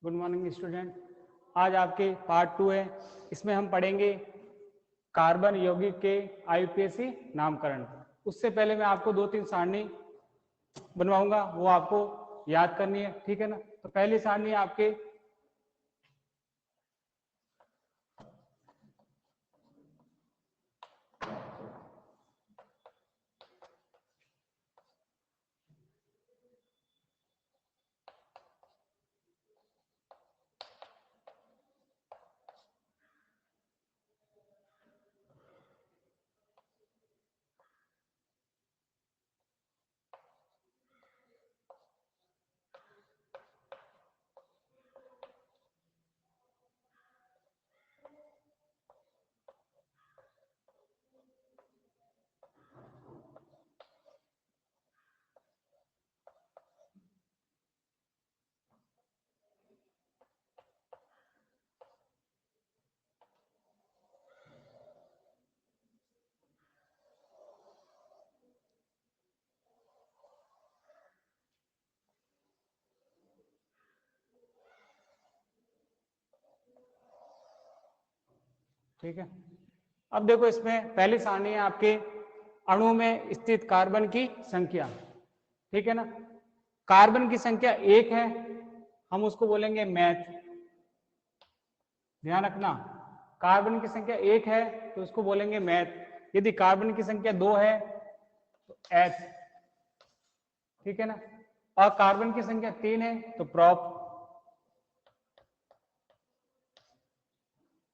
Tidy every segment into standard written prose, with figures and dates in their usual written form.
Good morning student. आज आपके part 2 है। इसमें हम पढ़ेंगे कार्बन यौगिक के आईयूपीएसी नामकरण। उससे पहले मैं आपको 2-3 सारणी बनवाऊंगा, वो आपको याद करनी है, ठीक है ना। तो पहली सारणी आपके ठीक है। अब देखो, इसमें पहली सारणी है आपके अणु में स्थित कार्बन की संख्या, ठीक है ना। कार्बन की संख्या 1 है, हम उसको बोलेंगे मैथ। ध्यान रखना, कार्बन की संख्या 1 है तो उसको बोलेंगे मैथ। यदि कार्बन की संख्या 2 है तो एथ, ठीक है ना। और कार्बन की संख्या 3 है तो प्रॉप,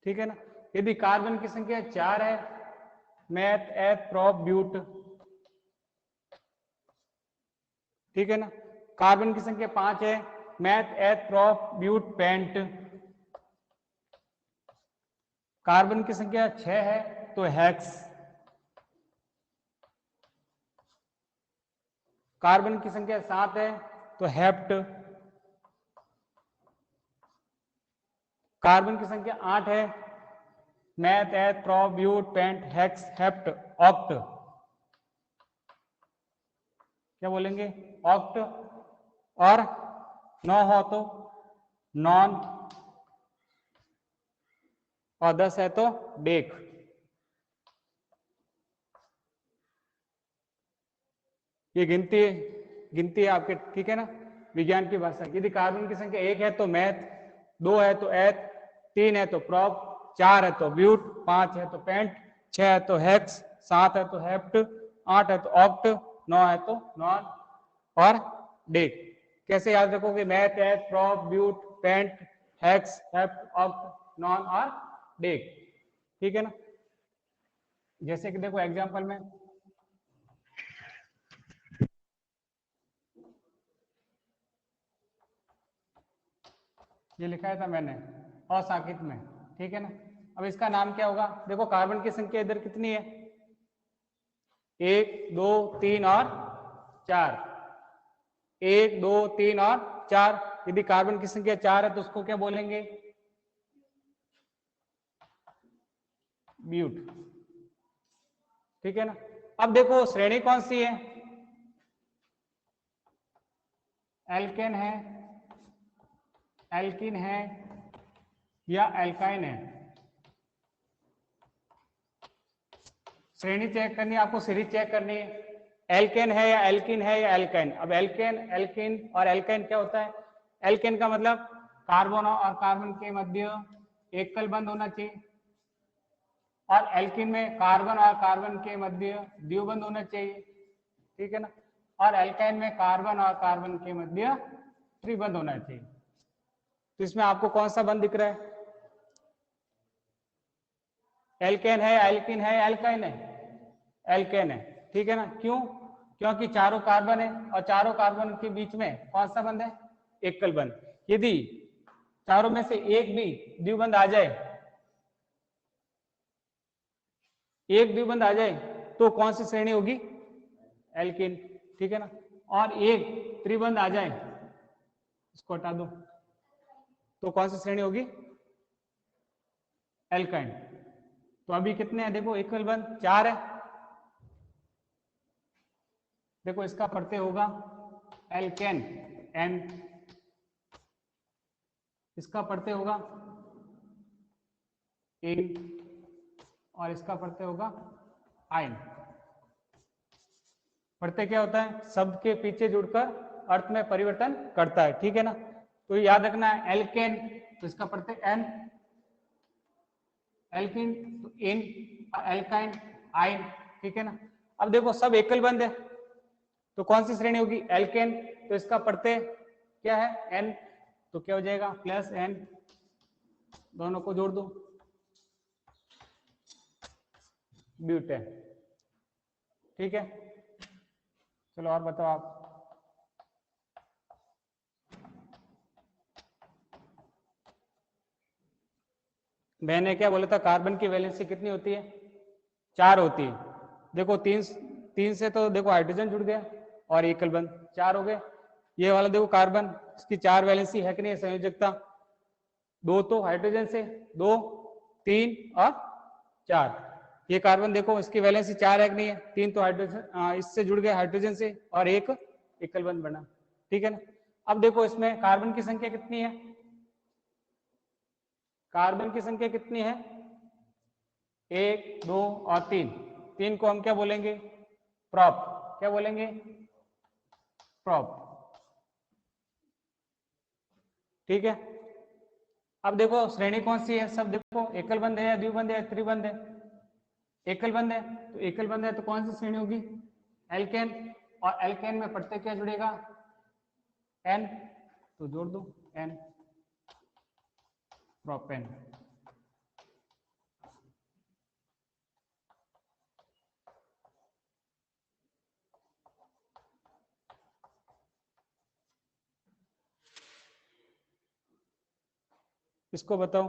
ठीक है ना। यदि कार्बन की संख्या 4 है, मैथ एथ प्रॉप ब्यूट, ठीक है ना। कार्बन की संख्या 5 है, meth eth prop but paint. Carbon की संख्या 6 है तो हेक्स। कार्बन की संख्या 7 है तो हेप्ट। कार्बन की संख्या 8 है, meth eth prop but pent hex hept oct. क्या बोलेंगे? ऑक्ट। और 9 हो तो नॉन, और 10 है तो डेक। ये गिनती है आपके, ठीक है ना, विज्ञान की भाषा। यदि कार्बन की संख्या 1 है तो मैथ, 2 है तो एथ, 3 है तो प्रॉप, 4 है तो ब्यूट, 5 है तो पेंट, 6 है तो हेक्स, 7 है तो हेप्ट, 8 है तो ऑक्ट, 9 है तो नॉन और डेक। कैसे याद रखोगे? Meth eth prop but pent hex hept oct non और डेक, ठीक है ना। जैसे कि देखो एग्जांपल में ये लिखा था मैंने असाकित में, ठीक है ना। अब इसका नाम क्या होगा? देखो कार्बन की संख्या इधर कितनी है? 1 2 3 और 4। 1 2 3 और 4। यदि कार्बन की संख्या 4 है तो उसको क्या बोलेंगे? ब्यूट, ठीक है ना। अब देखो श्रेणी कौन सी है? एल्केन है, एल्किन है या एल्काइन है? श्रेणी चेक करनी है आपको, सीरीज चेक करनी है। एल्केन है या एल्किन है या एल्काइन? अब एल्केन, एल्किन और एल्काइन क्या होता है? एल्केन का मतलब कार्बन और कार्बन के मध्य एकल बंध होना चाहिए, और एल्किन में कार्बन और कार्बन के मध्य द्विबंध होना चाहिए, ठीक है ना। और एल्काइन में कार्बन और कार्बन के मध्य त्रिबंध होना चाहिए। तो इसमें आपको कौन सा बंध दिख रहा है? एल्केन है, एल्किन है, एल्काइन है? एल्केन है, ठीक है ना। क्यों? क्योंकि चारों कार्बन है और चारों कार्बन के बीच में कौन सा बंध है? एकल बंध। यदि चारों में से एक भी द्विबंध आ जाए, एक द्विबंध आ जाए तो कौन सी श्रेणी होगी? एल्किन, ठीक है ना। और एक त्रिबंध आ जाए, इसको हटा दो, तो कौन सी श्रेणी होगी? एल्काइन। तो अभी कितने हैं? देखो एकल बंध 4 है। देखो इसका प्रत्यय होगा एल्केन, एन, इसका पढ़ते होगा इन और इसका पढ़ते होगा आइन। पढ़ते क्या होता है, शब्द के पीछे जुड़कर अर्थ में परिवर्तन करता है, ठीक है ना। तो याद रखना है एल्केन, तो इसका पढ़ते एन, एल्किन तो इन, एल्काइन आइन, ठीक है ना। अब देखो सब एकल बंद है तो कौन सी श्रेणी होगी, एल्केन, तो इसका पढ़ते क्या है एन, तो क्या हो जाएगा प्लस एन, दोनों को जोड़ दो ब्यूटेन, ठीक है। चलो और बताओ आप। मैंने क्या बोला था, कार्बन की वैलेंसी कितनी होती है, 4 होती है। देखो तीन से तो देखो हाइड्रोजन जुड़ गया और एकल बंद 4 हो गए। ये वाला देखो कार्बन, इसकी 4 वैलेंसी है कि नहीं, संयोजकता 2 तो हाइड्रोजन से, 2 3 और 4। ये कार्बन देखो इसकी वैलेंसी 4 है कि नहीं है, 3 तो हाइड्रोजन इससे जुड़ गए हाइड्रोजन से और एक एकल बंद बना, ठीक है ना। अब देखो इसमें कार्बन की संख्या कितनी है, कार्बन की संख्या कितनी है, 1 2 और 3, 3 को हम क्या बोलेंगे, प्रॉप, क्या बोलेंगे, प्रॉप, ठीक है। अब देखो श्रेणी कौन सी है, सब देखो एकल बंद है या द्विबंध है या त्रिबंध है, एकल बंद है, तो एकल बंद है तो कौन सी श्रेणी होगी, एल्केन, और एल्केन में प्रत्यय क्या जुड़ेगा, एन, तो जोड़ दो एन, प्रोपेन, इसको बताओ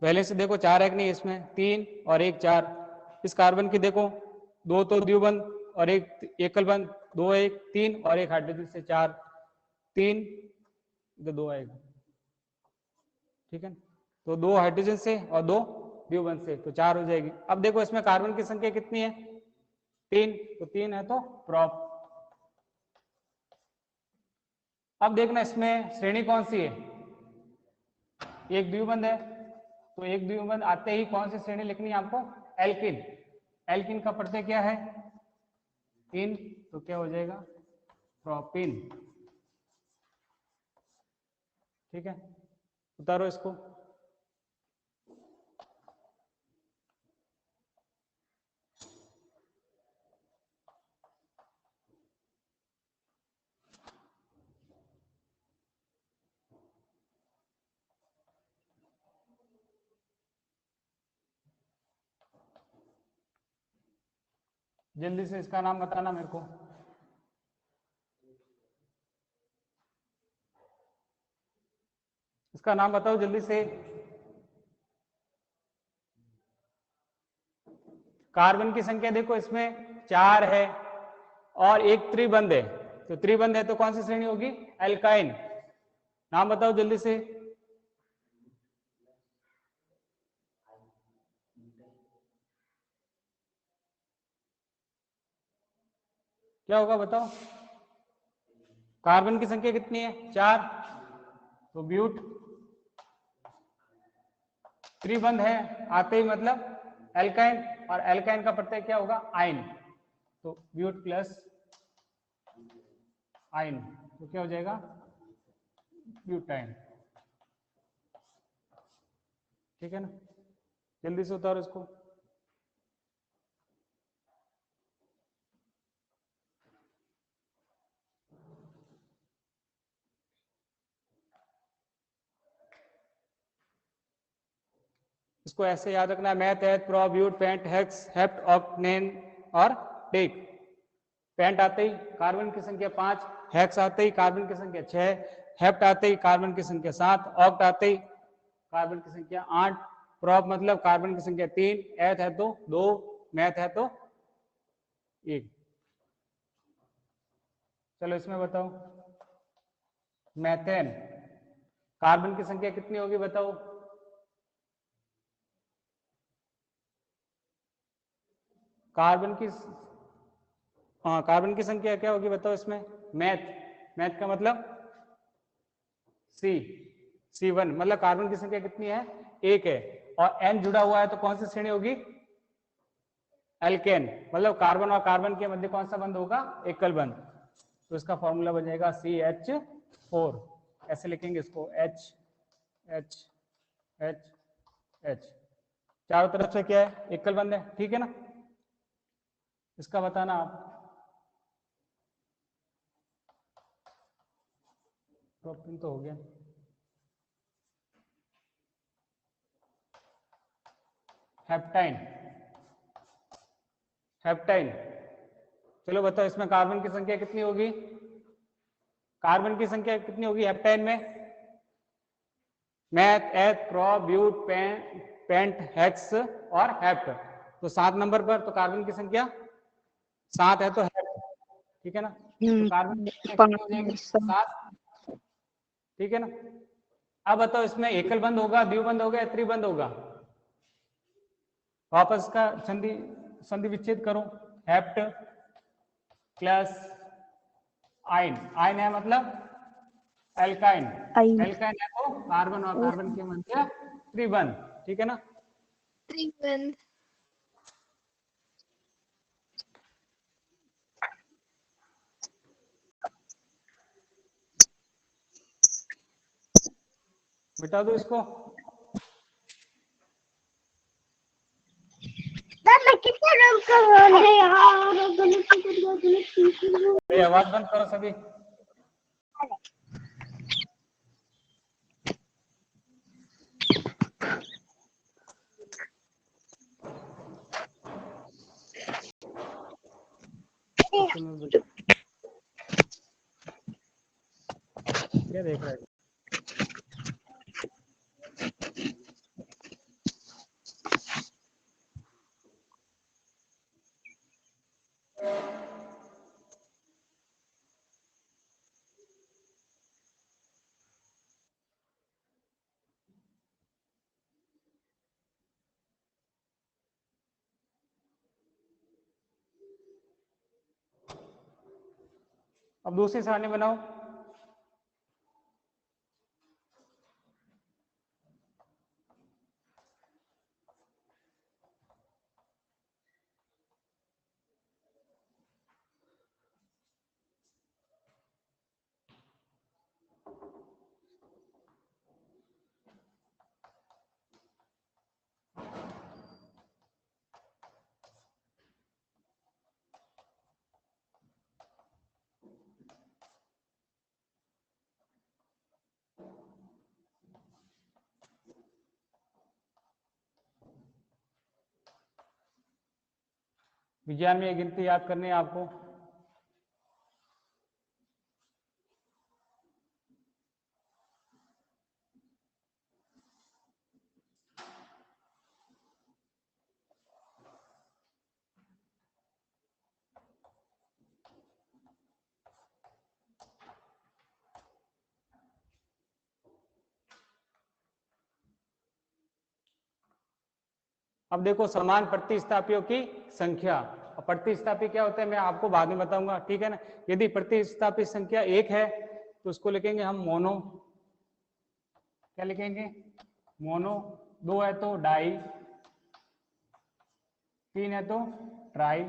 पहले से देखो 4 है कि नहीं, इसमें 3 और 1 4, इस कार्बन की देखो 2 तो द्विबंध और 1 एकल बंध, 2 1 3 और 1 हाइड्रोजन से 4, 3 तो 2 आएगा, ठीक है। तो 2 हाइड्रोजन से और 2 द्विबंध से, तो 4 हो जाएगी। अब देखो इसमें कार्बन की संख्या कितनी है, 3, तो 3 है तो प्रॉप। अब देखना इसमें श्रेणी कौन सी है, एक द्विबंध है, तो एक द्विबंध आते ही कौन सी श्रेणी लिखनी है आपको, एल्किन, एल्किन का प्रत्यय क्या है, इन, तो क्या हो जाएगा प्रोपिन, ठीक है। उतारो इसको, जल्दी से इसका नाम बताना मेरे को, इसका नाम बताओ जल्दी से। कार्बन की संख्या देखो इसमें 4 है और एक त्रिबंध है, तो त्रिबंध है तो कौन सी श्रेणी होगी, एल्काइन, नाम बताओ जल्दी से। क्या होगा बताओ, कार्बन की संख्या कितनी है 4, तो ब्यूट, त्रिबंध है आते ही मतलब एल्काइन, और एल्काइन का प्रत्यय क्या होगा, आइन, तो ब्यूट प्लस आइन, तो क्या हो जाएगा ब्यूटाइन, ठीक है ना। जल्दी से उतारो इसको, इसको ऐसे याद रखना है, meth eth pro but pent hex hept octane और टेक। पेंट आते ही कार्बन की संख्या 5, हेक्स आते ही कार्बन की संख्या 6, हेप्ट आते ही कार्बन की संख्या 7, ऑक्ट आते ही कार्बन की संख्या 8, प्रॉप मतलब कार्बन की संख्या 3, एथ है तो 2, मैथ है तो 1। चलो इसमें बताओ, मैथेन, कार्बन की संख्या कितनी होगी बताओ, कार्बन की, हाँ कार्बन की संख्या क्या होगी बताओ इसमें, मैथ, मैथ का मतलब C1, मतलब कार्बन की संख्या कितनी है, 1 है, और N जुड़ा हुआ है तो कौन सी श्रेणी होगी, एल्केन, मतलब कार्बन और कार्बन के मध्य कौन सा बंध होगा, एकल बंध। तो इसका फॉर्मूला बन जाएगा CH4, ऐसे लिखेंगे इसको H H H H, चारों तरफ से क्या है, एकल बंध है, ठीक है ना। इसका बताना आप, प्रोपीन तो हो गया। हेप्टाइन, हेप्टाइन, चलो बताओ इसमें कार्बन की संख्या कितनी होगी, कार्बन की संख्या कितनी होगी हेप्टाइन में, math, eth, pro, but, pent, hex और हेप्ट। तो 7 नंबर पर तो कार्बन की संख्या 7 है, तो हेप्ट, ठीक है ना। तो कार्बन की संख्या कितनी हो जाएगी, 7, ठीक है ना। अब बताओ इसमें एकल बंध होगा, द्विबंध होगा या त्रिबंध होगा, वापस का संधि विच्छेद करो, हेप्ट प्लस आइन, आइन है मतलब एल्काइन, एल्काइन है तो कार्बन और कार्बन के मध्य त्रिबंध, ठीक है ना। त्रिबंध, मिटा दो इसको, आवाज बंद करो सभी। क्या देख रहा है, अब दूसरी सारणी बनाओ। विज्ञान में ये गिनती याद करनी है आपको। अब देखो समान प्रतिस्थापियों की संख्या, प्रतिस्थापी क्या होता है मैं आपको बाद में बताऊंगा, ठीक है ना। यदि प्रतिस्थापी संख्या 1 है तो उसको लिखेंगे हम मोनो, क्या लिखेंगे, मोनो। 2 है तो डाई, 3 है तो ट्राई,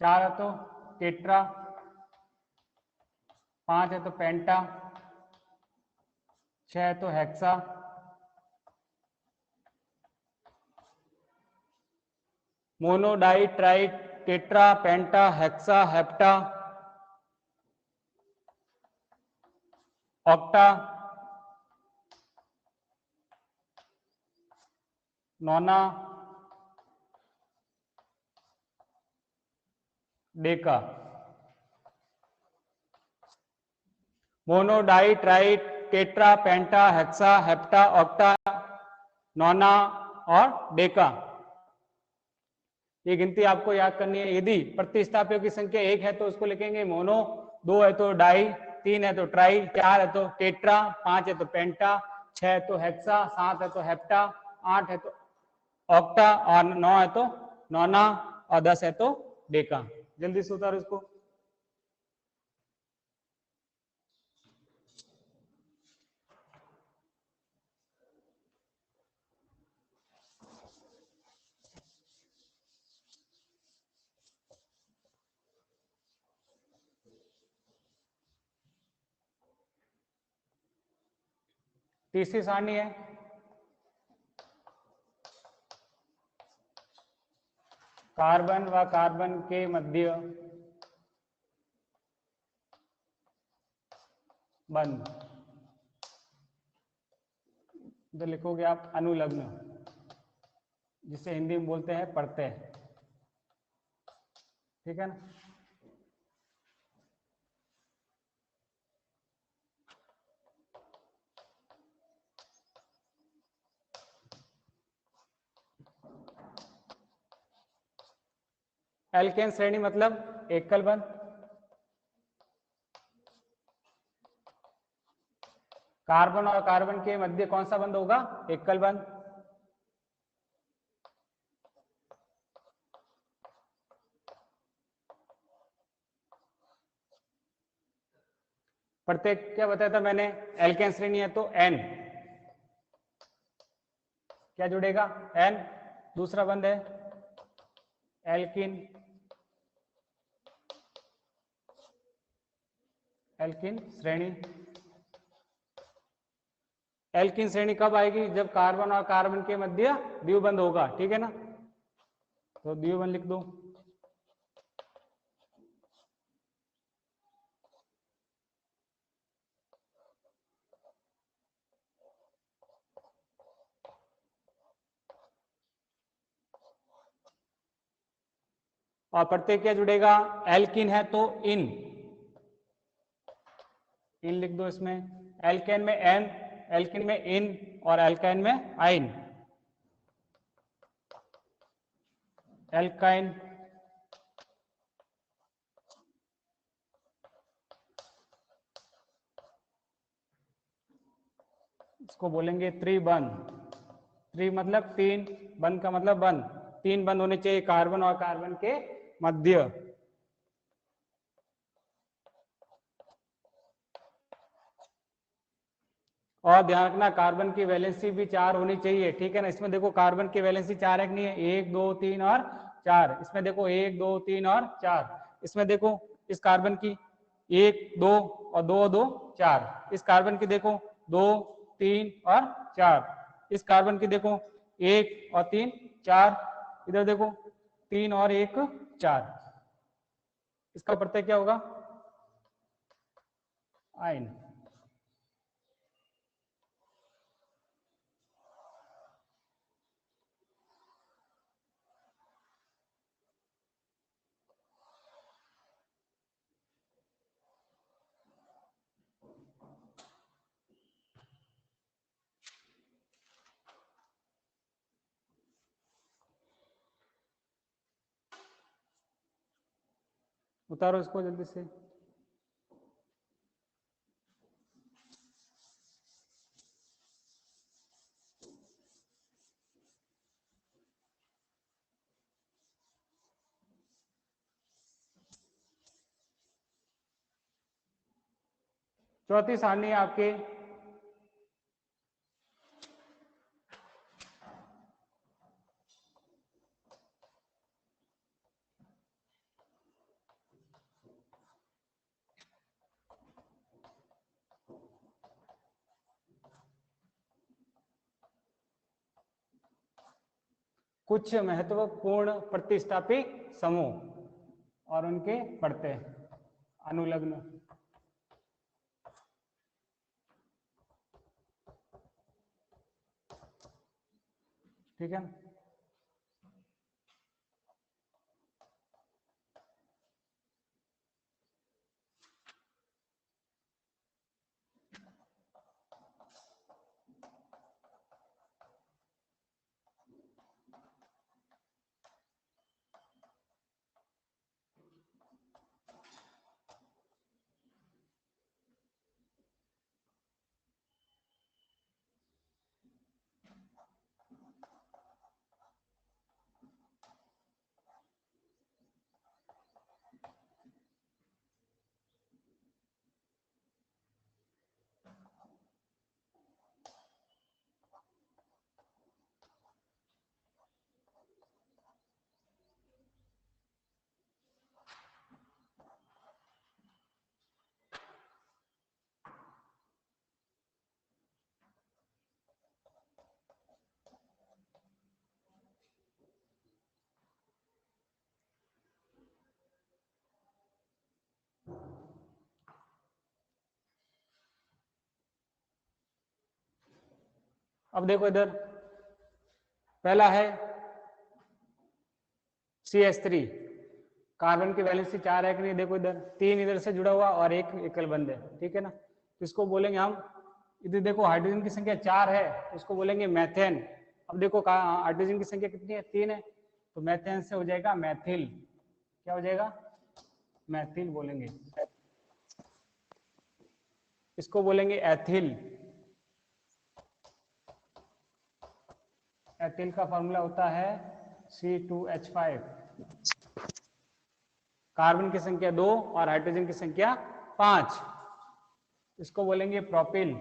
4 है तो टेट्रा, 5 है तो पेंटा, 6 है तो hexa, mono, di, tri, tetra, penta, hexa, hepta, octa, nona, deca. Mono, di, tri, tetra, penta, hexa, hepta, octa, nona और डेका, ये गिनती आपको याद करनी है। यदि प्रतिस्थापियों की संख्या 1 है तो उसको लिखेंगे मोनो, 2 है तो डाई, 3 है तो ट्राई, 4 है तो टेट्रा, 5 है तो पेंटा, 6 है तो हेक्सा, 7 है तो हेप्टा, 8 है तो ऑक्टा और 9 है तो नोना और 10 है तो डेका। जल्दी से उतारो इसको। तीसरी सारणी है कार्बन व कार्बन के मध्य बंध, इधर लिखोगे आप अनुलग्न, जिसे हिंदी में बोलते हैं प्रत्यय, ठीक है ना। एल्केन श्रेणी मतलब एकल बंध, कार्बन और कार्बन के मध्य कौन सा बंध होगा, एकल बंध। प्रत्येक क्या बताया था मैंने, एल्केन श्रेणी है तो एन क्या जुड़ेगा, एन। दूसरा बंध है एल्किन, एल्किन श्रेणी। एल्किन श्रेणी कब आएगी, जब कार्बन और कार्बन के मध्य द्विबंध होगा, ठीक है ना। तो द्विबंध लिख दो। और प्रत्येक क्या जुड़ेगा, एल्किन है तो इन, इन लिख दो इसमें। एल्केन में एन, एल्किन में इन और एल्काइन में आइन। एल्काइन इसको बोलेंगे त्रिबंध। त्रि मतलब तीन, बंध का मतलब बंध, तीन बंध होने चाहिए कार्बन और कार्बन के मध्य। और ध्यान रखना कार्बन की वैलेंसी भी 4 होनी चाहिए, ठीक है ना। इसमें देखो कार्बन की वैलेंसी 4 है कि नहीं है, 1 2 3 और 4। इसमें देखो 1 2 3 और 4। इसमें देखो इस कार्बन की 1 2 और 2 2 4। इस कार्बन की देखो 2 3 और 4। इस कार्बन की देखो 1 और 3 4। इधर देखो 3 और 1 4। इसका प्रत्यय क्या होगा, आयन। उतारो इसको जल्दी से। चौथी सारणी है आपके कुछ महत्वपूर्ण प्रतिस्थापी समूह और उनके प्रत्यय, अनुलग्न, ठीक है। अब देखो इधर पहला है CH3, कार्बन की वैलेंसी 4 है कि नहीं, देखो इधर 3 इधर से जुड़ा हुआ और एक एकल बंध है, ठीक है ना। तो इसको बोलेंगे हम, इधर देखो हाइड्रोजन की संख्या 4 है तो इसको बोलेंगे मैथेन। अब देखो हाइड्रोजन की संख्या कितनी है, 3 है, तो मैथेन से हो जाएगा मैथिल। क्या हो जाएगा, मैथिल बोलेंगे। इसको बोलेंगे एथिल। एथिल का फॉर्मूला होता है C2H5। कार्बन की संख्या 2 और हाइड्रोजन की संख्या 5, इसको बोलेंगे प्रोपिल।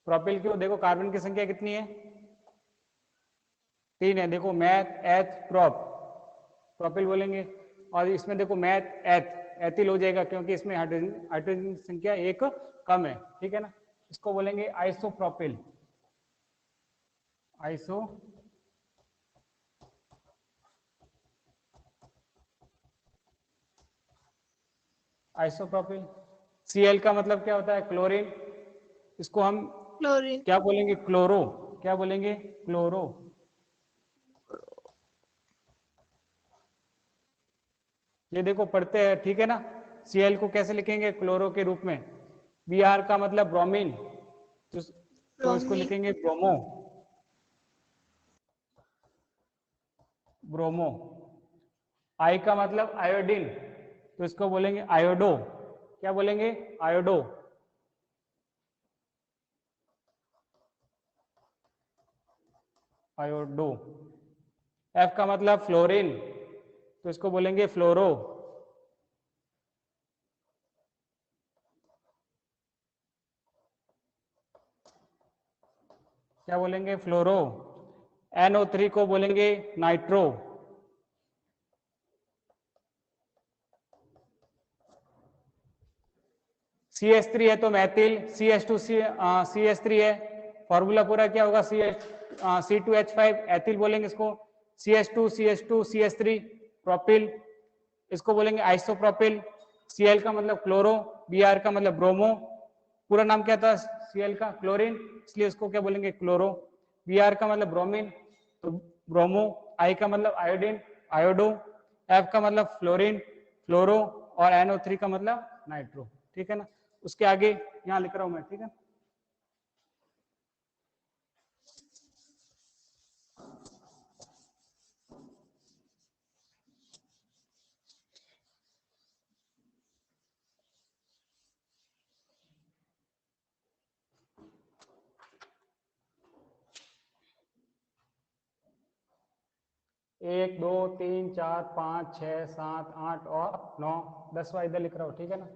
प्रोपिल क्यों, देखो कार्बन की संख्या कितनी है, 3 है, देखो मैथ एथ प्रोप, प्रोपिल बोलेंगे। और इसमें देखो मैथ एथ, एथिल हो जाएगा क्योंकि इसमें हाइड्रोजन की संख्या 1 कम है, ठीक है ना। इसको बोलेंगे आइसोप्रोपिल। आइसोप्रोपिल। Cl का मतलब क्या होता है, क्लोरीन। इसको हम Chlorine. क्या बोलेंगे, क्लोरो। क्या बोलेंगे, क्लोरो। ये देखो पढ़ते हैं, ठीक है ना। Cl को कैसे लिखेंगे, क्लोरो के रूप में। Br का मतलब ब्रोमीन, तो इसको Bromine. लिखेंगे ब्रोमो। ब्रोमो। I का मतलब आयोडीन, तो इसको बोलेंगे आयोडो। क्या बोलेंगे, आयोडो। आयोडो। F का मतलब फ्लोरीन, तो इसको बोलेंगे फ्लोरो। क्या बोलेंगे, फ्लोरो। NO3 को बोलेंगे नाइट्रो। CH3 है तो मैथिल, CH2 CH3 है, फॉर्मूला पूरा क्या होगा, C2H5 एथिल बोलेंगे इसको। CH2 CH2 CH3 प्रोपिल, इसको बोलेंगे आइसोप्रोपिल। Cl का मतलब क्लोरो, Br का मतलब ब्रोमो, पूरा नाम क्या था Cl का, क्लोरीन, इसलिए इसको क्या बोलेंगे, क्लोरो। Br का मतलब ब्रोमीन, तो ब्रोमो। I का मतलब आयोडीन, आयोडो। F का मतलब फ्लोरीन, फ्लोरो। और NO3 का मतलब नाइट्रो, ठीक है ना। उसके आगे यहाँ लिख रहा हूं मैं, ठीक है। एक, दो, तीन, चार, 5, 6, 7, 8 और 9, 10वां इधर लिख रहा हूं, ठीक है ना।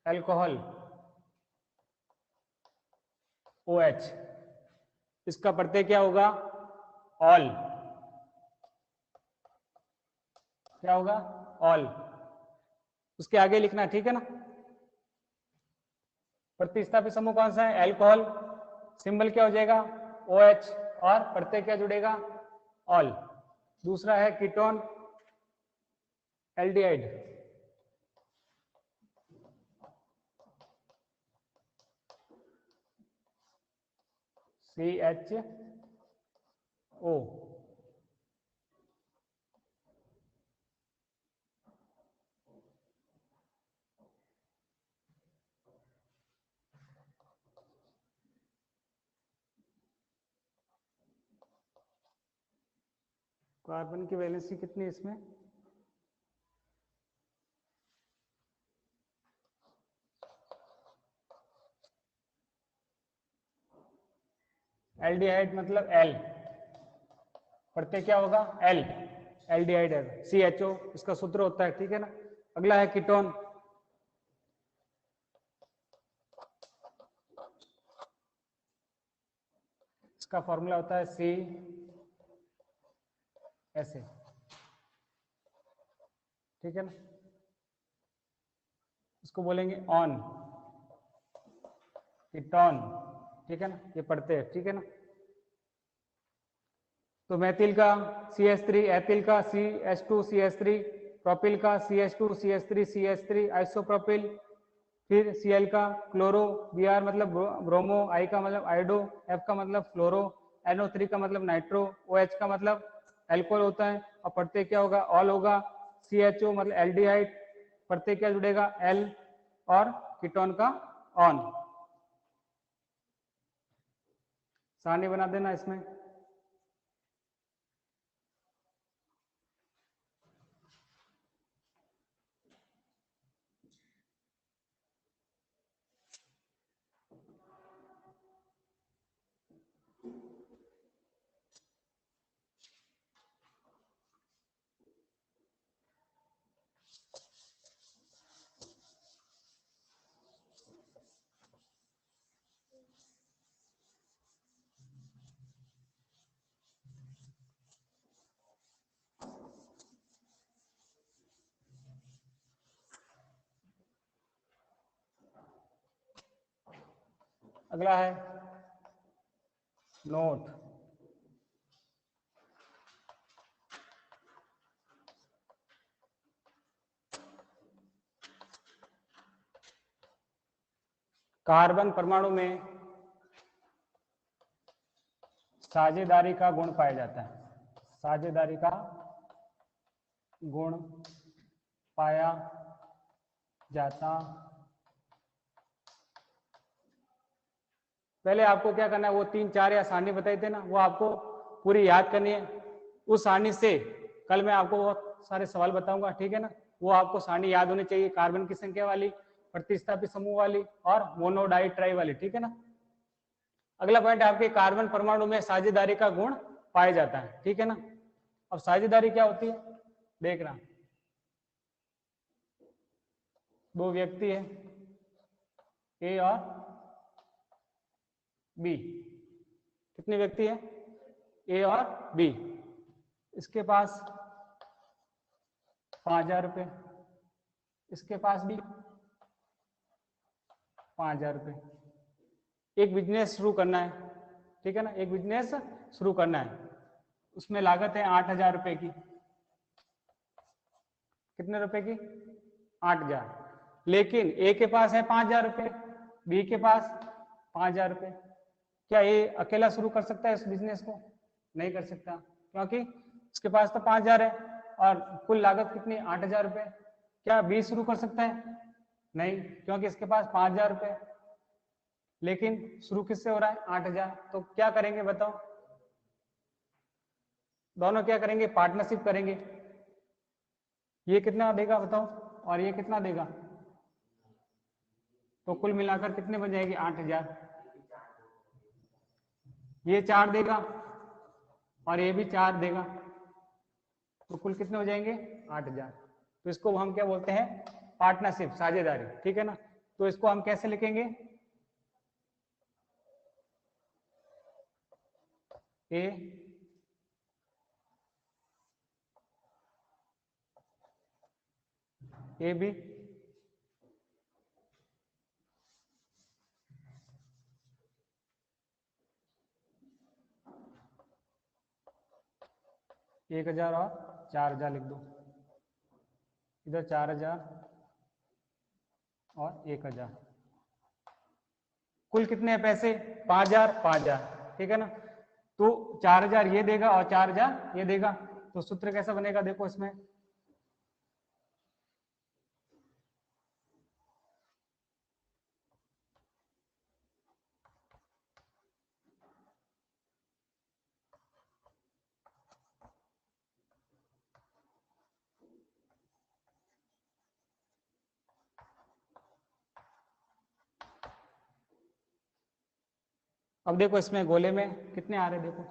अल्कोहल OH, इसका प्रत्यय क्या होगा, ऑल। क्या होगा, ऑल। उसके आगे लिखना, ठीक है ना। प्रतिस्थापित समूह कौन सा है, अल्कोहल, सिंबल क्या हो जाएगा, OH, और प्रत्यय क्या जुड़ेगा, ऑल। दूसरा है कीटोन, एल्डिहाइड, CHO। कार्बन की वैलेंसी कितनी है इसमें, एल्डिहाइड मतलब L, प्रत्यय क्या होगा, L, एल्डिहाइड है, CHO इसका सूत्र होता है, ठीक है ना। अगला है कीटोन, इसका फॉर्मूला होता है C ऐसे, ठीक है ना। इसको बोलेंगे ऑन, कीटोन, ठीक है ना, ये पढ़ते हैं, ठीक है ना। तो मेथिल का CH3, एथिल का CH2 CH3, प्रोपिल का CH2 CH3 CH3 आइसोप्रोपिल, फिर Cl का क्लोरो, Br मतलब ब्रोमो, I का मतलब आइडो, F का मतलब फ्लोरो, NO3 का मतलब नाइट्रो, OH का मतलब एल्कोहल होता है, और प्रत्यय क्या होगा, ऑल होगा, CHO मतलब एल्डिहाइड, प्रत्यय क्या जुड़ेगा, L, और कीटोन का ऑन। सारणी बना देना इसमें। अगला है नोट। कार्बन परमाणु में साझेदारी का गुण पाया जाता है। साझेदारी का गुण पाया जाता। पहले आपको क्या करना है, वो 3 4 या सारणी बताई थे ना, वो आपको पूरी याद करनी है। उस सारणी से कल मैं आपको बहुत सारे सवाल बताऊंगा, ठीक है ना। वो आपको सारणी याद होनी चाहिए, कार्बन की संख्या वाली, प्रतिस्थापित समूह वाली और मोनो डाई ट्राई वाली, ठीक है ना। अगला पॉइंट आपके कार्बन परमाणु में साझेदारी का गुण पाया जाता है, ठीक है ना। अब साझेदारी क्या होती है देखना। दो व्यक्ति है ए और बी। कितने व्यक्ति है, ए और बी। इसके पास 5,000 रुपये, इसके पास भी 5,000 रुपये। एक बिजनेस शुरू करना है, ठीक है ना, एक बिजनेस शुरू करना है। उसमें लागत है 8,000 रुपये की। कितने रुपए की, 8,000। लेकिन ए के पास है 5,000 रुपये, बी के पास 5,000 रुपये। क्या ये अकेला शुरू कर सकता है इस बिजनेस को, नहीं कर सकता, क्योंकि उसके पास तो 5,000 है और कुल लागत कितनी, 8,000 रुपये। क्या बी शुरू कर सकता है, नहीं, क्योंकि इसके पास 5,000 रुपये, लेकिन शुरू किससे हो रहा है, 8,000। तो क्या करेंगे बताओ, दोनों क्या करेंगे, पार्टनरशिप करेंगे। ये कितना देगा बताओ और ये कितना देगा, तो कुल मिलाकर कितने बन जाएगी, 8,000। ये 4 देगा और ये भी 4 देगा, तो कुल कितने हो जाएंगे, 8,000। तो इसको हम क्या बोलते हैं, पार्टनरशिप, साझेदारी, ठीक है ना। तो इसको हम कैसे लिखेंगे, ए ए बी एक 1,000 और 4,000 लिख दो, इधर 4,000 और 1,000। कुल कितने हैं पैसे, 5,000 5,000, ठीक है ना। तो 4,000 ये देगा और 4,000 ये देगा। तो सूत्र कैसा बनेगा देखो इसमें, अब देखो इसमें गोले में कितने आ रहे हैं, देखो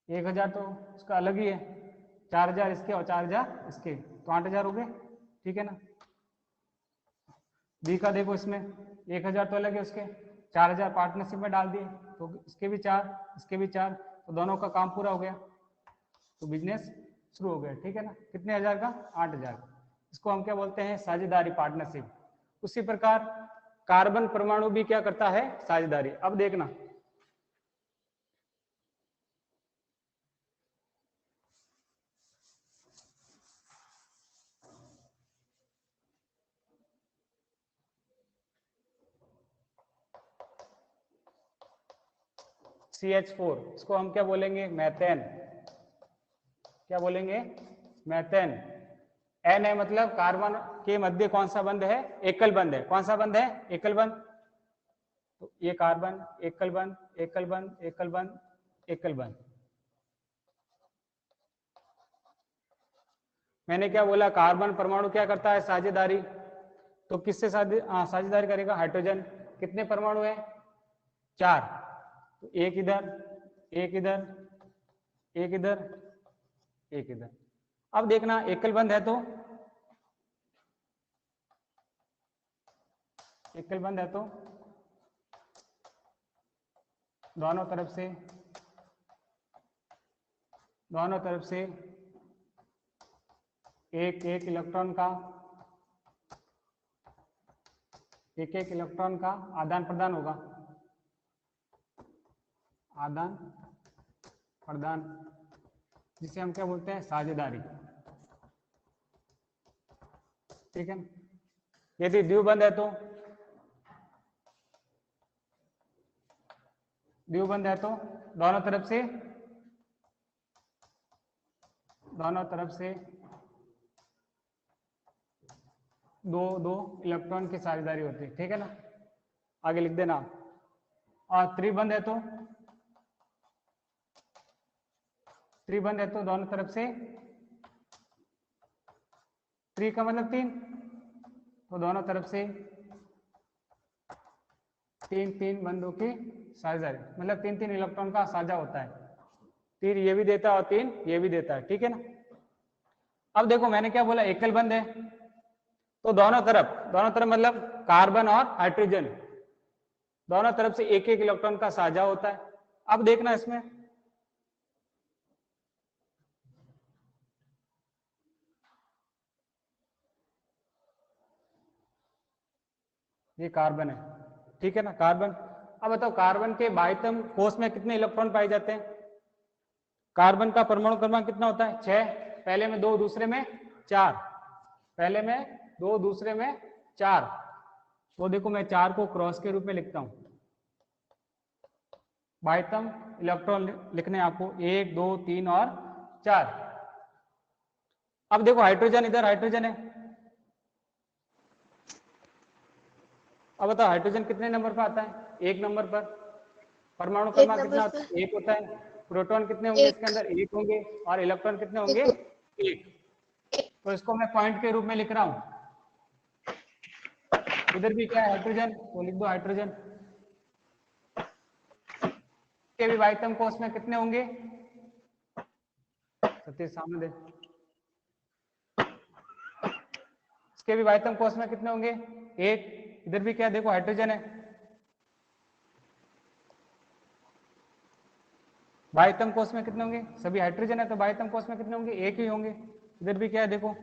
1,000 तो उसका अलग ही है, 4,000 इसके और 4,000 इसके, तो 8,000 हो गए, ठीक है ना। बी का देखो इसमें 1,000 तो अलग है उसके, 4,000 पार्टनरशिप में डाल दिए, तो इसके भी 4 इसके भी 4, तो दोनों का काम पूरा हो गया, तो बिजनेस शुरू हो गया, ठीक है ना। कितने हजार का, 8,000। इसको हम क्या बोलते हैं, साझेदारी, पार्टनरशिप। उसी प्रकार कार्बन परमाणु भी क्या करता है, साझेदारी। अब देखना CH4, इसको हम क्या बोलेंगे, मैथेन। क्या बोलेंगे, मैथेन। एन है मतलब कार्बन के मध्य कौन सा बंध है, एकल बंध है। कौन सा बंध है, एकल बंध। तो ये कार्बन, एकल बंध, एकल बंध, एकल बंध, एकल बंध। मैंने क्या बोला, कार्बन परमाणु क्या करता है, साझेदारी। तो किससे साझेदारी करेगा, हाइड्रोजन। कितने परमाणु है, 4। तो एक इधर, एक इधर, एक इधर, एक इधर। अब देखना एकल बंध है तो, एकल बंध है तो दोनों तरफ से एक एक इलेक्ट्रॉन का आदान प्रदान होगा। आदान प्रदान, जिसे हम क्या बोलते हैं, साझेदारी। ठीक है। यदि द्विबंध है तो, द्विबंध है तो दोनों तरफ से दो दो इलेक्ट्रॉन की साझेदारी होती है। ठीक है ना, आगे लिख देना। और त्रिबंध है तो, दोनों तरफ से, त्रि का मतलब 3, तो दोनों तरफ से तीन बंधों की साझेदारी, मतलब 3 इलेक्ट्रॉन का साझा होता है। 3 ये भी देता है और 3 ये भी देता है। ठीक है ना। अब देखो मैंने क्या बोला, एकल बंध है तो दोनों तरफ मतलब कार्बन और हाइड्रोजन दोनों तरफ से एक एक इलेक्ट्रॉन का साझा होता है। अब देखना इसमें, ये कार्बन है। ठीक है ना, कार्बन। अब बताओ कार्बन के बाह्यतम कोष में कितने इलेक्ट्रॉन पाए जाते हैं। कार्बन का परमाणु क्रमांक कितना होता है, 6। पहले में 2, दूसरे में 4। पहले में 2, दूसरे में 4। तो देखो मैं 4 को क्रॉस के रूप में लिखता हूं। बाह्यतम इलेक्ट्रॉन लिखने आपको 1, 2, 3 और 4। अब देखो हाइड्रोजन, इधर हाइड्रोजन है। अब बताओ हाइड्रोजन कितने नंबर पर आता है, 1 नंबर पर। परमाणु क्रमांक कितना होता है, 1 होता है। प्रोटॉन कितने होंगे इसके अंदर, 1 होंगे। और इलेक्ट्रॉन कितने होंगे, 1। तो इसको मैं पॉइंट के रूप में लिख रहा हूं। इधर भी क्या है, हाइड्रोजन, तो लिख दो हाइड्रोजन। के भी बाह्यतम कोष में कितने होंगे, सतीश सामने दे। इसके भी बाह्यतम कोष में कितने होंगे, 1। इधर भी क्या देखो हाइड्रोजन है। बाह्यतम कोष में कितने होंगे, सभी हाइड्रोजन है तो बाह्यतम कोष में कितने होंगे, 1 ही होंगे। इधर भी क्या है देखो,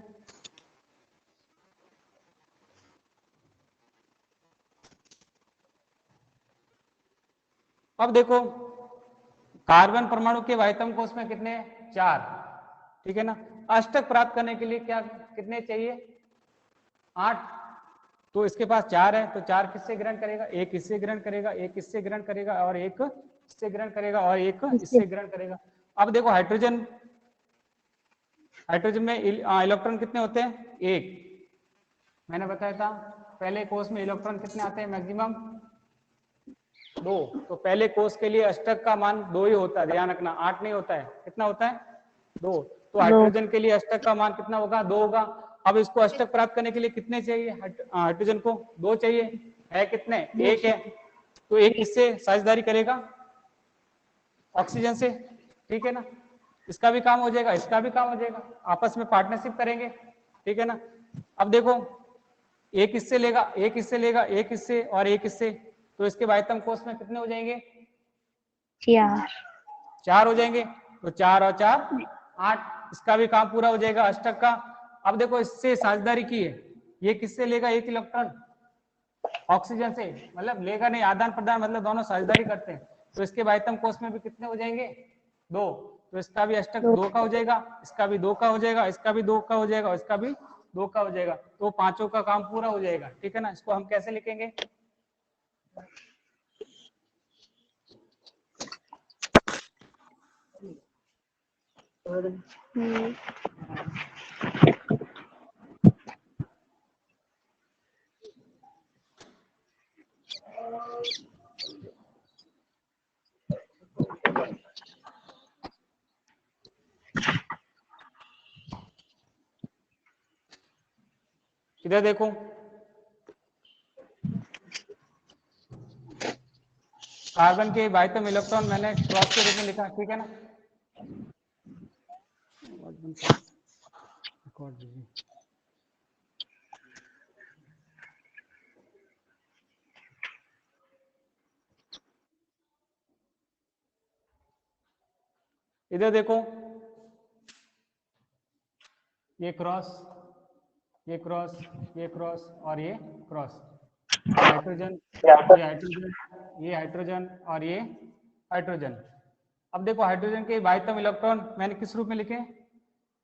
अब देखो कार्बन परमाणु के बाह्यतम कोष में कितने, 4। ठीक है ना। अष्टक प्राप्त करने के लिए क्या कितने चाहिए, 8। तो इसके पास 4 है तो 4 किससे ग्रहण करेगा, एक इससे ग्रहण करेगा, एक इससे ग्रहण करेगा और एक इससे ग्रहण करेगा और एक इससे ग्रहण करेगा। अब देखो हाइड्रोजन में इलेक्ट्रॉन कितने होते हैं, 1। मैंने बताया था पहले कोष में इलेक्ट्रॉन कितने आते हैं, मैक्सिमम 2। तो पहले कोष के लिए अष्टक का मान 2 ही होता है, ध्यान रखना, 8 नहीं होता है। कितना होता है, 2। तो हाइड्रोजन के लिए अष्टक का मान कितना होगा, 2 होगा। अब इसको अष्टक प्राप्त करने के लिए कितने चाहिए, हाइड्रोजन को 2 चाहिए, है कितने, 1 है। तो एक इससे साझेदारी करेगा ऑक्सीजन से। ठीक है ना, इसका भी काम हो जाएगा, इसका भी काम हो जाएगा, आपस में पार्टनरशिप करेंगे। ठीक है ना। अब देखो एक इससे लेगा, एक इससे लेगा, एक इससे और एक इससे, तो इसके बाह्यतम कोष में कितने हो जाएंगे, 4 हो जाएंगे। तो 4 और 4 8, इसका भी काम पूरा हो जाएगा अष्टक का। अब देखो इससे साझेदारी की है, ये किससे लेगा, एक इलेक्ट्रॉन ऑक्सीजन से, मतलब लेगा नहीं, आदान प्रदान मतलब दोनों साझेदारी करते हैं। तो इसके बाह्यतम कोष में भी कितने हो जाएंगे, 2। तो इसका भी अष्टक 2 का हो जाएगा, इसका भी 2 का हो जाएगा, इसका भी 2 का हो जाएगा और इसका भी 2 का हो जाएगा। तो 5 का काम पूरा हो जाएगा। ठीक है ना। इसको हम कैसे लिखेंगे, हम्म, इधर देखो, कार्बन के बाइटम इलेक्ट्रॉन मैंने क्रॉस के रूप में लिखा, ठीक है ना। इधर देखो, ये क्रॉस, ये क्रॉस, ये क्रॉस और ये क्रॉस, हाइड्रोजन, ये हाइड्रोजन, ये हाइड्रोजन और ये हाइड्रोजन। अब देखो हाइड्रोजन के बाइटम इलेक्ट्रॉन मैंने किस रूप में लिखे,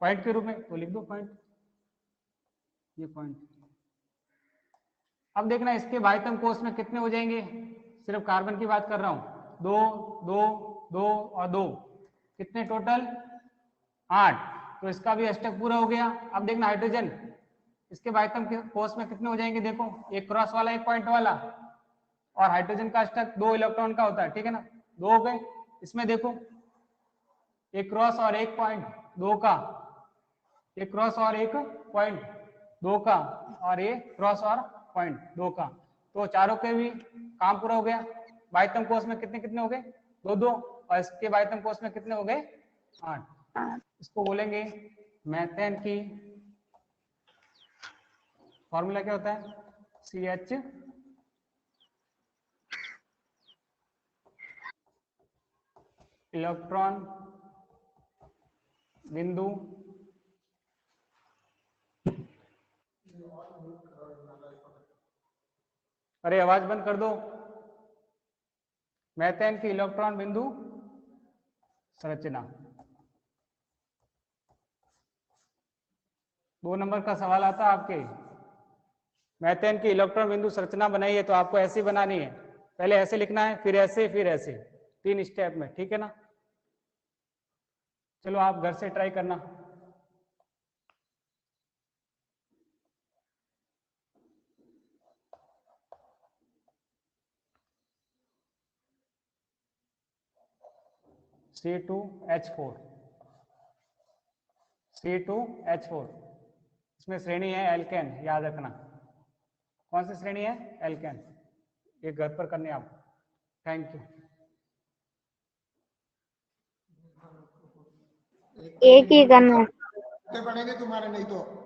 पॉइंट के रूप में, तो लिख दो पॉइंट, ये पॉइंट। अब देखना इसके बाइटम कोष में कितने हो जाएंगे, सिर्फ कार्बन की बात कर रहा हूं, 2 2 2 और 2, कितने टोटल, 8। तो इसका भी अष्टक पूरा हो गया। अब देखना हाइड्रोजन, इसके बाइटम के कोष में कितने हो जाएंगे, देखो एक क्रॉस वाला एक पॉइंट वाला, और हाइड्रोजन का अष्टक 2 इलेक्ट्रॉन का होता है, ठीक है ना, 2 हो गए। इसमें देखो एक क्रॉस और एक पॉइंट, 2 का, एक क्रॉस और एक पॉइंट, 2 का, और ये क्रॉस और पॉइंट, 2 का, तो चारों के भी काम पूरा हो गया। बाइटम कोष में कितने कितने हो गए, 2 2, और इसके बाइटम कोष में कितने हो गए, 8। इसको बोलेंगे मेथेन की, फॉर्मूला क्या होता है, CH इलेक्ट्रॉन बिंदु अरे आवाज बंद कर दो, मेथेन की इलेक्ट्रॉन बिंदु संरचना। 2 नंबर का सवाल आता है आपके, मेथेन की इलेक्ट्रॉन बिंदु संरचना बनाइए, तो आपको ऐसी बनानी है, पहले ऐसे लिखना है, फिर ऐसे, फिर ऐसे, 3 स्टेप में, ठीक है ना। चलो आप घर से ट्राई करना। C2H4, C2H4, इसमें श्रेणी है एल्केन, याद रखना कौन सी श्रेणी है, एल्केन। ये घर पर करने आप। Thank you. एक ही करना है। पड़ेंगे तुम्हारे नहीं तो